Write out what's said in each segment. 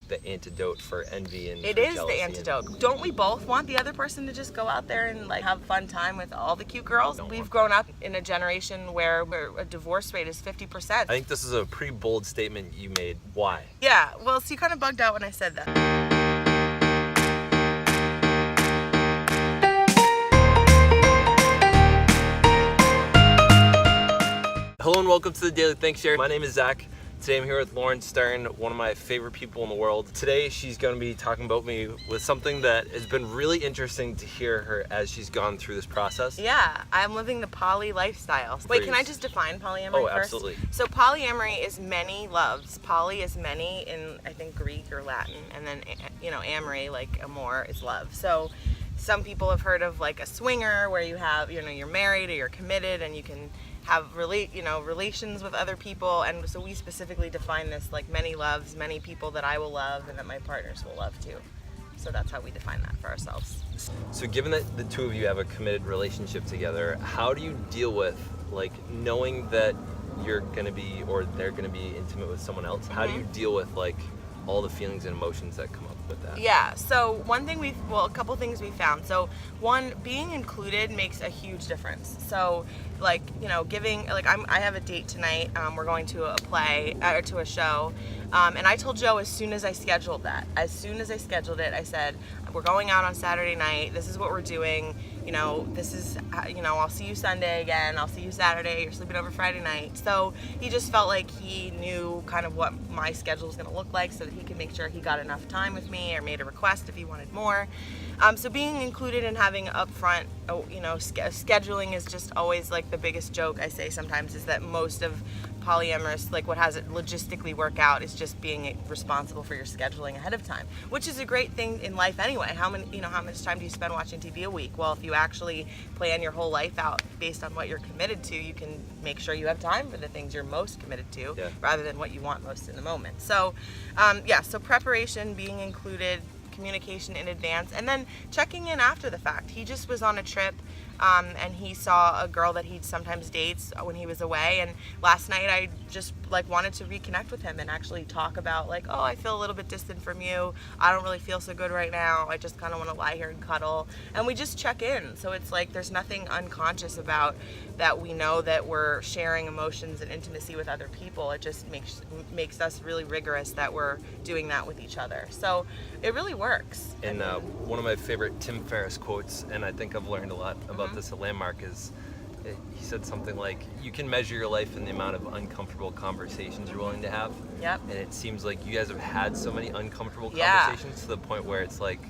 the antidote for envy and it is the antidote. Don't we both want the other person to just go out there and like have a fun time with all the cute girls? We've grown up in a generation where a divorce rate is 50%. I think this is a pretty bold statement you made. Why? Yeah, well, so you kind of bugged out when I said that. Hello and welcome to the Daily Thanks Share. My name is Zach. Today I'm here with Lauren Stern, one of my favorite people in the world. Today she's going to be talking about me with something that has been really interesting to hear her as she's gone through this process. Yeah, I'm living the poly lifestyle. Wait, can I just define polyamory first? Oh, absolutely. So polyamory is many loves. Poly is many in, I think, Greek or Latin. And then, amory, like amor, is love. So some people have heard of like a swinger where you have, you're married or you're committed and you can have relations with other people, and so we specifically define this like many loves, many people that I will love and that my partners will love too. So that's how we define that for ourselves. So given that the two of you have a committed relationship together, how do you deal with like knowing that you're gonna be or they're gonna be intimate with someone else? How do you deal with like all the feelings and emotions that come up with that? Yeah, so a couple things we found. So one, being included makes a huge difference. So like, I have a date tonight. We're going to a play, or to a show. And I told Joe as soon as I scheduled it, I said, we're going out on Saturday night. This is what we're doing. I'll see you Sunday again. I'll see you Saturday. You're sleeping over Friday night. So he just felt like he knew kind of what my schedule was going to look like so that he could make sure he got enough time with me or made a request if he wanted more. So being included and having upfront, scheduling is just always like the biggest joke I say sometimes is that most of polyamorous, like what has it logistically work out is just being responsible for your scheduling ahead of time, which is a great thing in life anyway. How much time do you spend watching TV a week? Well, if you actually plan your whole life out based on what you're committed to, you can make sure you have time for the things you're most committed to rather than what you want most in the moment. So, so preparation, being included, communication in advance, and then checking in after the fact. He just was on a trip and he saw a girl that he sometimes dates when he was away, and last night I just wanted to reconnect with him and actually talk about I feel a little bit distant from you, I don't really feel so good right now, I just kind of want to lie here and cuddle, and we just check in. So it's like there's nothing unconscious about that. We know that we're sharing emotions and intimacy with other people. It just makes us really rigorous that we're doing that with each other. So it really works. And one of my favorite Tim Ferriss quotes, and I think I've learned a lot about this at Landmark, is he said something like, you can measure your life in the amount of uncomfortable conversations you're willing to have. Yep. And it seems like you guys have had so many uncomfortable conversations to the point where it's like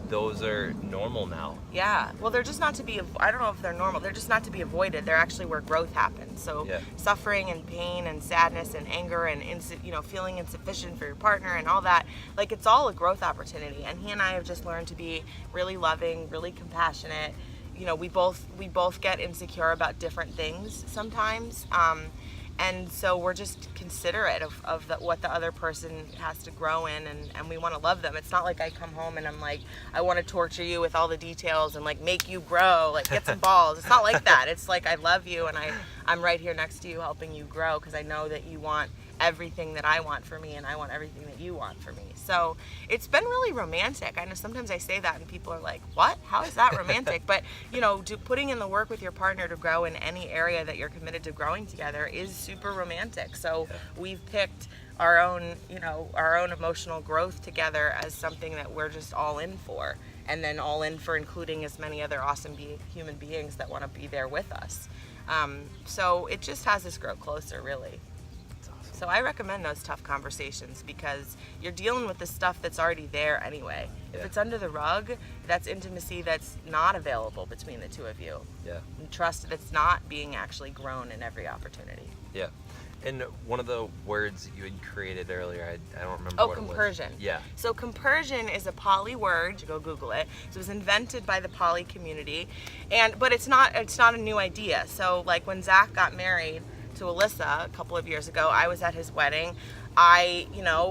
those are normal now. Yeah. Well, they're just not to be, I don't know if they're normal, they're just not to be avoided. They're actually where growth happens. So suffering and pain and sadness and anger and feeling insufficient for your partner and all that, it's all a growth opportunity. And he and I have just learned to be really loving, really compassionate. We both get insecure about different things sometimes. And so we're just considerate of what the other person has to grow in, and we want to love them. It's not like I come home and I'm like, I want to torture you with all the details and make you grow, get some balls. It's not like that. It's like I love you and I'm right here next to you helping you grow because I know that you want everything that I want for me and I want everything that you want for me. So it's been really romantic. I know sometimes I say that and people are like, what? How is that romantic? But putting in the work with your partner to grow in any area that you're committed to growing together is super romantic. So we've picked our own emotional growth together as something that we're just all in for, and then all in for including as many other awesome human beings that want to be there with us. So it just has us grow closer, really. So I recommend those tough conversations because you're dealing with the stuff that's already there anyway. Yeah. If it's under the rug, that's intimacy that's not available between the two of you. Yeah. And trust that's not being actually grown in every opportunity. Yeah. And one of the words you had created earlier, I don't remember what compersion. It was. Yeah. So compersion is a poly word. You go Google it. So it was invented by the poly community, but it's not a new idea. So when Zach got married to Alyssa a couple of years ago, I was at his wedding. I,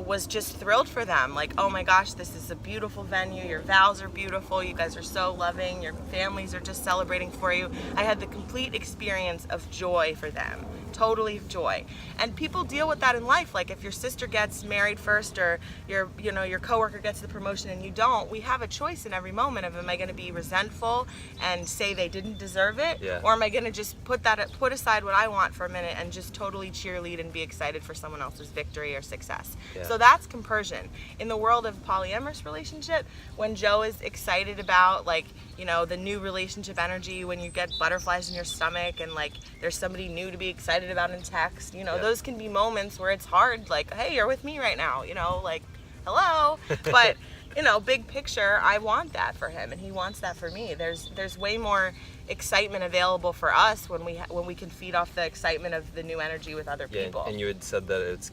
was just thrilled for them. Oh my gosh, this is a beautiful venue. Your vows are beautiful. You guys are so loving. Your families are just celebrating for you. I had the complete experience of joy for them. totally joy. And people deal with that in life. Like if your sister gets married first, or your coworker gets the promotion and you don't, we have a choice in every moment of, am I going to be resentful and say they didn't deserve it, or am I going to just put aside what I want for a minute and just totally cheerlead and be excited for someone else's victory or success. So that's compersion. In the world of polyamorous relationship, when Joe is excited about, like, you know, the new relationship energy, when you get butterflies in your stomach and like there's somebody new to be excited about in text, you know, those can be moments where it's hard, like, hey, you're with me right now, you know, like, hello. But you know, big picture, I want that for him and he wants that for me. There's way more excitement available for us when we can feed off the excitement of the new energy with other people. And you had said that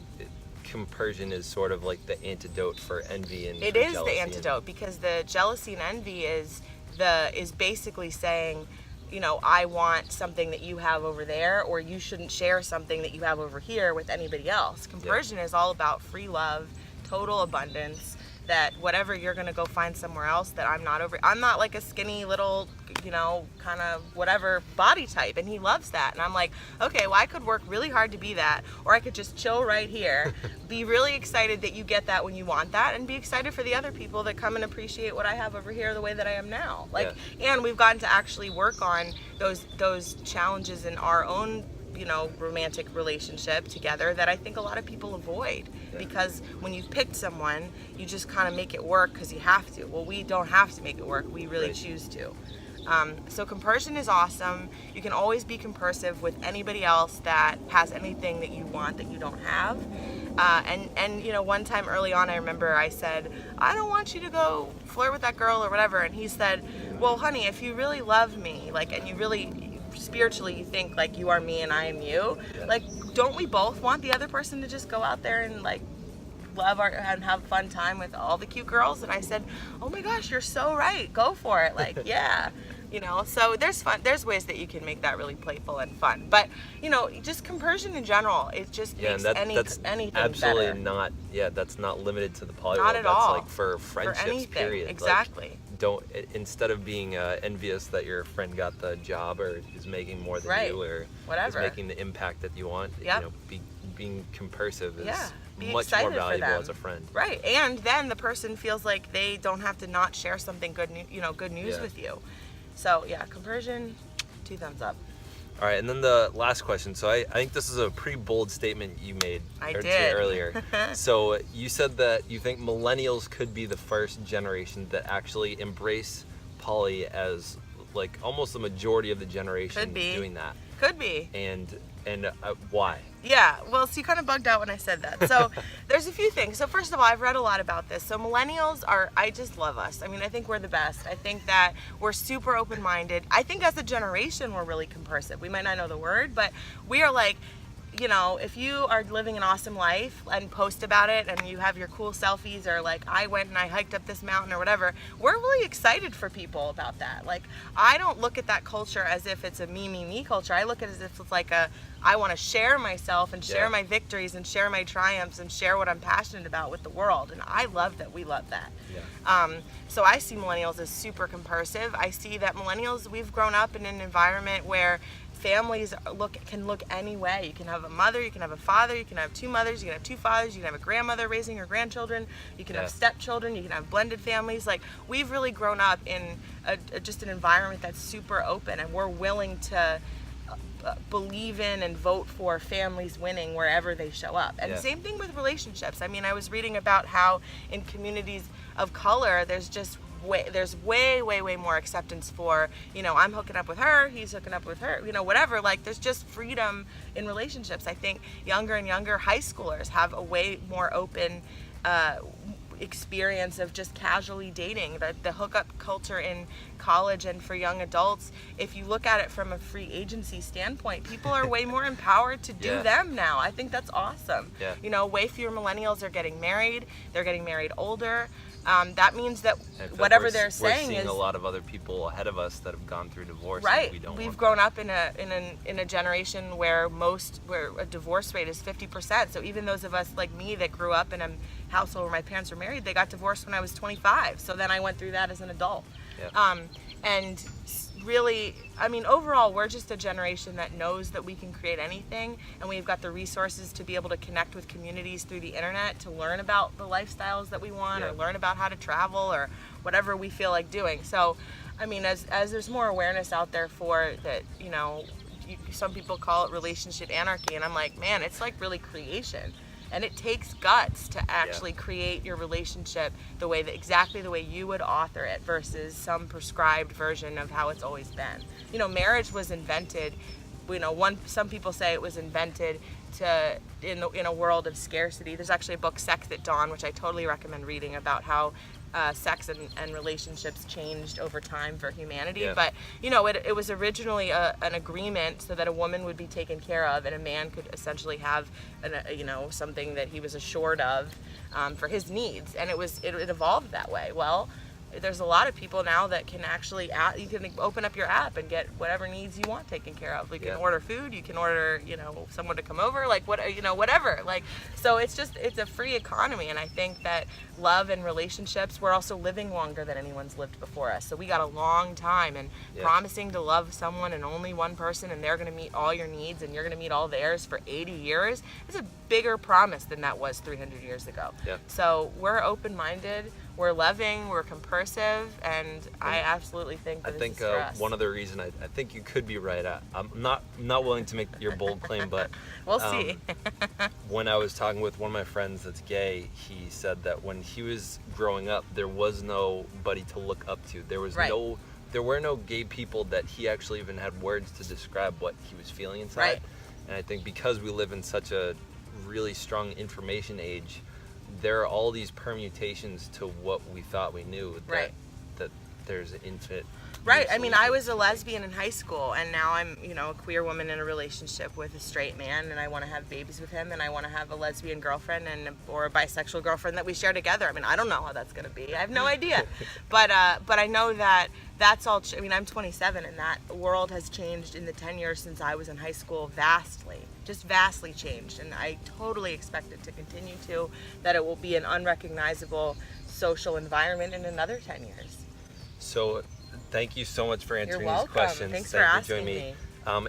compersion is sort of like the antidote for envy and it is the antidote, because the jealousy and envy is basically saying, you know, I want something that you have over there, or you shouldn't share something that you have over here with anybody else. Compersion is all about free love, total abundance, that whatever you're going to go find somewhere else that I'm not like a skinny little, you know, kind of whatever body type, and he loves that. And I'm like, okay, well, I could work really hard to be that, or I could just chill right here, be really excited that you get that when you want that, and be excited for the other people that come and appreciate what I have over here the way that I am now. Like, and we've gotten to actually work on those challenges in our own, you know, romantic relationship together that I think a lot of people avoid, because when you've picked someone, you just kind of make it work because you have to. Well, we don't have to make it work. We really choose to. So compersion is awesome. You can always be compersive with anybody else that has anything that you want that you don't have. And you know, one time early on, I remember I said, I don't want you to go flirt with that girl or whatever. And he said, well, honey, if you really love me, like, and you really spiritually you think like you are me and I am you, like, don't we both want the other person to just go out there and like and have a fun time with all the cute girls? And I said, oh my gosh, you're so right, go for it. Like, yeah, you know, so there's ways that you can make that really playful and fun. But you know, just compersion in general, it just makes anything absolutely better. Not that's not limited to the poly not world. at That's all. like for friendships, for anything. period. Exactly. Like, instead of being envious that your friend got the job or is making more than you, or whatever, is making the impact that you want, you know, being compersive is much more valuable as a friend. Right. And then the person feels like they don't have to not share something good news with you. So yeah, compersion, 2 thumbs up. All right, and then the last question. So I think this is a pretty bold statement you made earlier. So you said that you think millennials could be the first generation that actually embrace poly as like almost the majority of the generation doing that. Could be. And why? Yeah, well, so you kind of bugged out when I said that. So there's a few things. So first of all, I've read a lot about this. So millennials I just love us. I mean, I think we're the best. I think that we're super open-minded. I think as a generation, we're really compersive. We might not know the word, but we are like, you know, if you are living an awesome life and post about it and you have your cool selfies, or like, I went and I hiked up this mountain or whatever, we're really excited for people about that. Like, I don't look at that culture as if it's a me culture. I look at it as if it's like I want to share myself and share my victories and share my triumphs and share what I'm passionate about with the world. And I love that. We love that. So I see millennials as super compersive. I see that millennials, we've grown up in an environment where families can look any way. You can have a mother, you can have a father, you can have 2 mothers, you can have 2 fathers, you can have a grandmother raising her grandchildren, you can have stepchildren, you can have blended families. Like, we've really grown up in just an environment that's super open, and we're willing to believe in and vote for families winning wherever they show up. And same thing with relationships. I mean, I was reading about how in communities of color, there's way more acceptance for, you know, I'm hooking up with her, he's hooking up with her, you know, whatever. Like, there's just freedom in relationships. I think younger and younger high schoolers have a way more open experience of just casually dating. The hookup culture in college and for young adults, if you look at it from a free agency standpoint, people are way more empowered to do them now. I think that's awesome. You know, way fewer millennials are getting married. They're getting married older. That means that whatever they're saying is, we're seeing a lot of other people ahead of us that have gone through divorce. Right. And We've grown up in a generation where a divorce rate is 50%. So even those of us like me that grew up in a household where my parents were married, they got divorced when I was 25. So then I went through that as an adult. And really, I mean, overall, we're just a generation that knows that we can create anything, and we've got the resources to be able to connect with communities through the internet to learn about the lifestyles that we want, or learn about how to travel, or whatever we feel like doing. So, I mean, as there's more awareness out there for that, you know, some people call it relationship anarchy, and I'm like, man, it's like really creation. And it takes guts to actually create your relationship exactly the way you would author it versus some prescribed version of how it's always been. You know, marriage was invented, you know, some people say it was invented in a world of scarcity. There's actually a book, Sex at Dawn, which I totally recommend reading, about how sex and relationships changed over time for humanity. But, you know, it was originally an agreement so that a woman would be taken care of and a man could essentially have, you know, something that he was assured of for his needs. And it evolved that way. Well, there's a lot of people now that can actually, you can open up your app and get whatever needs you want taken care of. You can order food, you can order, you know, someone to come over, like what, you know, whatever. Like, so it's a free economy. And I think that love and relationships, we're also living longer than anyone's lived before us. So we got a long time, and promising to love someone and only one person, and they're going to meet all your needs and you're going to meet all theirs for 80 years is a bigger promise than that was 300 years ago. So we're open-minded. We're loving, we're compersive, and I absolutely think that this is for us. One other reason I think you could be right. I'm not willing to make your bold claim, but we'll see. When I was talking with one of my friends that's gay, he said that when he was growing up, there was nobody to look up to. There was there were no gay people that he actually even had words to describe what he was feeling inside. And I think because we live in such a really strong information age, there are all these permutations to what we thought we knew, that there's an infinite. I mean, I was a lesbian in high school, and now I'm, you know, a queer woman in a relationship with a straight man, and I want to have babies with him, and I want to have a lesbian girlfriend or a bisexual girlfriend that we share together. I mean, I don't know how that's going to be. I have no idea. But I know that that's all, I mean, I'm 27, and that world has changed in the 10 years since I was in high school vastly changed, and I totally expect it to continue that it will be an unrecognizable social environment in another 10 years. So thank you so much for answering these questions. Thanks for asking me.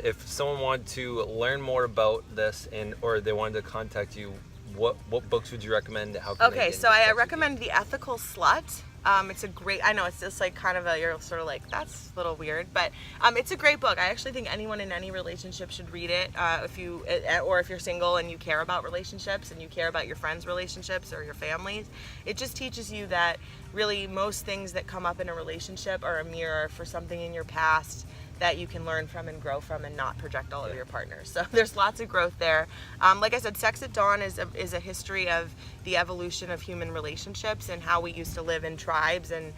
If someone wanted to learn more about this or they wanted to contact you, what books would you recommend? How can they get in so I touch recommend The Ethical Slut. It's a great, I know it's just like kind of you're sort of like, that's a little weird, but it's a great book. I actually think anyone in any relationship should read it if you're single and you care about relationships and you care about your friends' relationships or your families. It just teaches you that really most things that come up in a relationship are a mirror for something in your past that you can learn from and grow from and not project all over your partners. So there's lots of growth there. Like I said, Sex at Dawn is a history of the evolution of human relationships and how we used to live in tribes and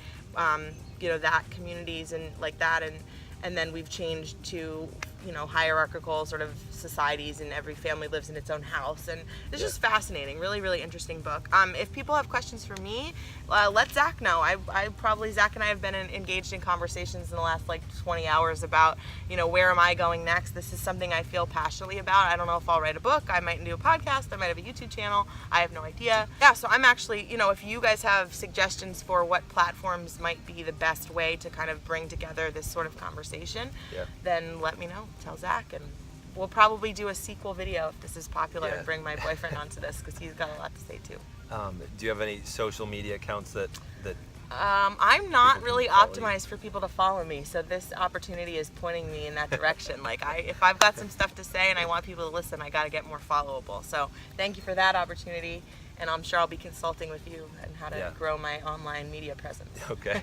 you know, that communities and like that, and then we've changed to, you know, hierarchical sort of societies, and every family lives in its own house, and it's just fascinating. Really interesting book. If people have questions for me, let Zach know. Zach and I have been engaged in conversations in the last like 20 hours about, you know, where am I going next? This is something I feel passionately about. I don't know if I'll write a book. I might do a podcast. I might have a YouTube channel. I have no idea. So I'm actually, you know, if you guys have suggestions for what platforms might be the best way to kind of bring together this sort of conversation, then let me know. Tell Zach, and we'll probably do a sequel video if this is popular and bring my boyfriend onto this, because he's got a lot to say too. Do you have any social media accounts that I'm not really optimized for people to follow me, so this opportunity is pointing me in that direction. Like, if I've got some stuff to say and I want people to listen, I got to get more followable. So thank you for that opportunity, and I'm sure I'll be consulting with you on how to grow my online media presence. Okay.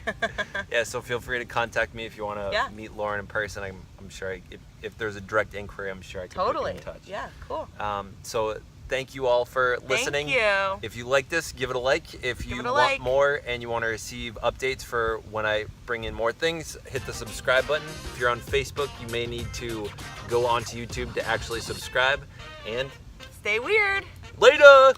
So feel free to contact me if you want to meet Lauren in person. I'm sure if there's a direct inquiry, I'm sure I can put you in touch. Yeah, cool. So thank you all for listening. Thank you. If you like this, give it a like. If you want more and you want to receive updates for when I bring in more things, hit the subscribe button. If you're on Facebook, you may need to go onto YouTube to actually subscribe. And stay weird. Later!